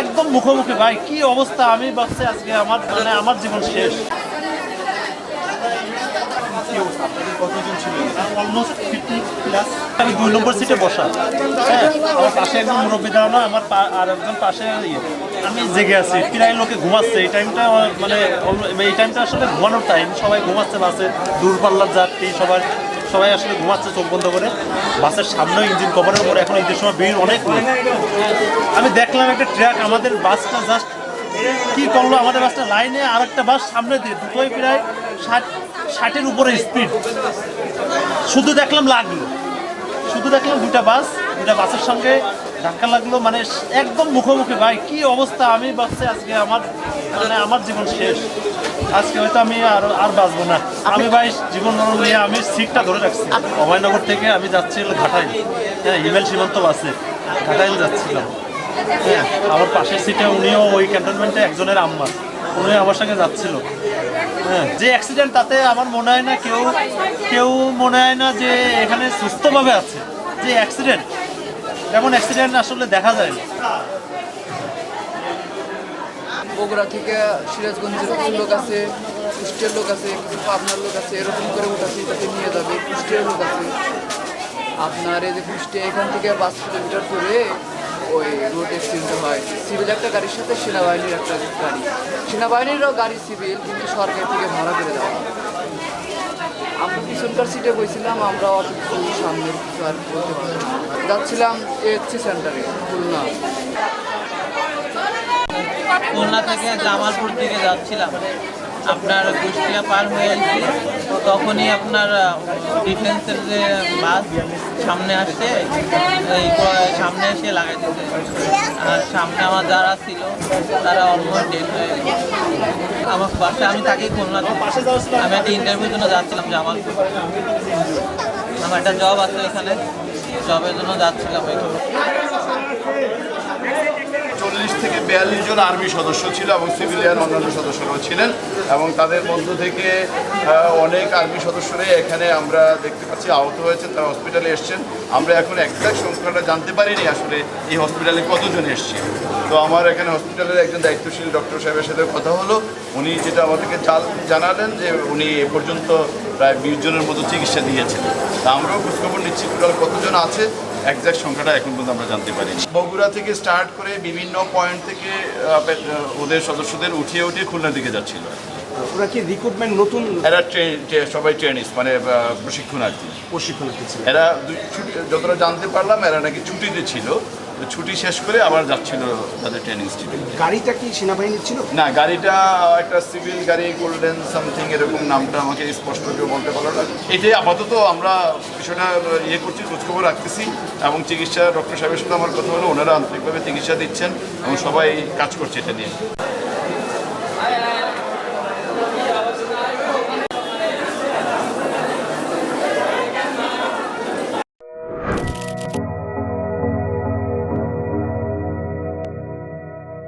একদম মুখোমুখি ভাই, কি অবস্থা! আমি ভাবছি আজকে আমার জীবন শেষ। কতজন ছিল? অলমোস্ট 50+। আমি 2 নম্বর সিটে বসা। হ্যাঁ, আমার পাশে একজন মুরব্বী দাঁড়ানো, আমার আর একজন পাশে আমি জেগে আছি। প্রায় লোকে ঘুমাচ্ছে এই টাইমটা, মানে এই টাইমটা আসলে ঘুমানোর টাইম। সবাই ঘুমাচ্ছে, বাসে দূরপাল্লার যাত্রী সবাই আসলে ঘুমাচ্ছে চোখ বন্ধ করে। বাসের সামনেও ইঞ্জিন কভারের উপরে এখন ঈদের সময় ভিড় অনেক লোক। আমি দেখলাম একটা ট্রাক আমাদের বাসটা জাস্ট কি করলো, আমাদের বাসটা লাইনে আর একটা বাস সামনে দিয়ে, দুটোই প্রায় 60-এর উপরে স্পিড। শুধু দেখলাম দুটা বাসের সঙ্গে ধাক্কা লাগলো, মানে একদম মুখোমুখি ভাই, কি অবস্থা! আমি ভাবছি আজকে আমার জীবন শেষ। আজকে হয়তো আমি আর বাঁচবো না। আমি ভাই জীবন মরণ নিয়ে আমি সিটটা ধরে রাখছি। অভয়নগর থেকে আমি যাচ্ছিলাম ঘাটাইল, হ্যাঁ, হিমেল সীমান্ত বাসে ঘাটাইল যাচ্ছিলাম। হ্যাঁ, আমার পাশের সিটে উনিও ওই ক্যান্টনমেন্টে একজনের আম্মা, উনি আমার সঙ্গে যাচ্ছিল। হ্যাঁ, যে অ্যাক্সিডেন্ট, তাতে আমার মনে হয় না কেউ মনে হয় না যে এখানে সুস্থভাবে আছে। যে অ্যাক্সিডেন্ট, এমন অ্যাক্সিডেন্ট আসলে দেখা যায় না। বগুড়া থেকে সিরাজগঞ্জের কিছু লোক আছে, কুষ্টিয়ার লোক আছে, কিছু পাবনার লোক আছে, এরকম করে উঠাছি তাকে নিয়ে যাবে। কুষ্টিয়ার লোক আছে আপনার, এই যে কুষ্টিয়া এখান থেকে 5 কিলোমিটার করে ওই রোড অ্যাক্সিডেন্ট হয়। সিভিল একটা গাড়ির সাথে সেনাবাহিনীর একটা গাড়ি, সেনাবাহিনীরও গাড়ি সিভিল, কিন্তু সরকার থেকে ভাড়া করে দেওয়া। আমরা পিছনকার সিটে বসেছিলাম, আমরা অত কিছু সামনের কিছু আর বলতে পারি। যাচ্ছিলাম এএসসি সেন্টারে খুলনা থেকে জামালপুর দিকে যাচ্ছিলাম। আপনার কুষ্টিয়া পার হয়ে আসছি, তখনই আপনার ডিফেন্সের যে বাস সামনে আসছে, সামনে এসে লাগাই দিচ্ছে। আর সামনে আমার যারা ছিল তারা অলমোস্ট ডেট হয়ে গেছে। আমার পাশে আমি থাকি খুলনা, আমি একটা ইন্টারভিউর জন্য যাচ্ছিলাম জামালপুর। আমার একটা জব আছে এখানে, জবের জন্য যাচ্ছিলাম। 40 থেকে 42 জন আর্মি সদস্য ছিল এবং সিভিলিয়ান অন্যান্য সদস্যরাও ছিলেন, এবং তাদের মধ্য থেকে অনেক আর্মি সদস্যরাই এখানে আমরা দেখতে পাচ্ছি আহত হয়েছেন, তারা হসপিটালে এসছেন। আমরা এখন এক্সাক্ট সংখ্যাটা জানতে পারিনি আসলে এই হসপিটালে কতজন এসছে। তো আমার এখানে হসপিটালের একজন দায়িত্বশীল ডক্টর সাহেবের সাথে কথা হলো, উনি যেটা আমাদেরকে জানালেন যে উনি এ পর্যন্ত প্রায় 20 জনের মতো চিকিৎসা দিয়েছেন। তা আমরাও খোঁজখবর নিচ্ছি টোটাল কতজন আছে, এক্সাক্ট সংখ্যাটা এখন পর্যন্ত আমরা জানতে পারিনি। বগুড়া থেকে স্টার্ট করে বিভিন্ন পয়েন্ট থেকে ওদের সদস্যদের উঠিয়ে খুলনার দিকে যাচ্ছিল। ওরা কি রিক্রুটমেন্ট নতুন? এরা সবাই ট্রেনিস, মানে প্রশিক্ষণার্থী। এরা যতটা জানতে পারলাম এরা নাকি ছুটিতে ছিল, ছুটি শেষ করে আবার যাচ্ছিল তাদের ট্রেনিং ইনস্টিটিউটে। গাড়িটা কি সেনাবাহিনীর ছিল? না, গাড়িটা একটা সিভিল গাড়ি, গোল্ডেন সামথিং এরকম, নামটা আমাকে স্পষ্ট কেউ বলতে পারলো না। এটাই আপাতত আমরা বিষয়টা করছি, খোঁজখবর রাখতেছি, এবং চিকিৎসা ডক্টর সাহেবের সাথে আমার কথা হলো, ওনারা আন্তরিকভাবে চিকিৎসা দিচ্ছেন এবং সবাই কাজ করছে এটা নিয়ে।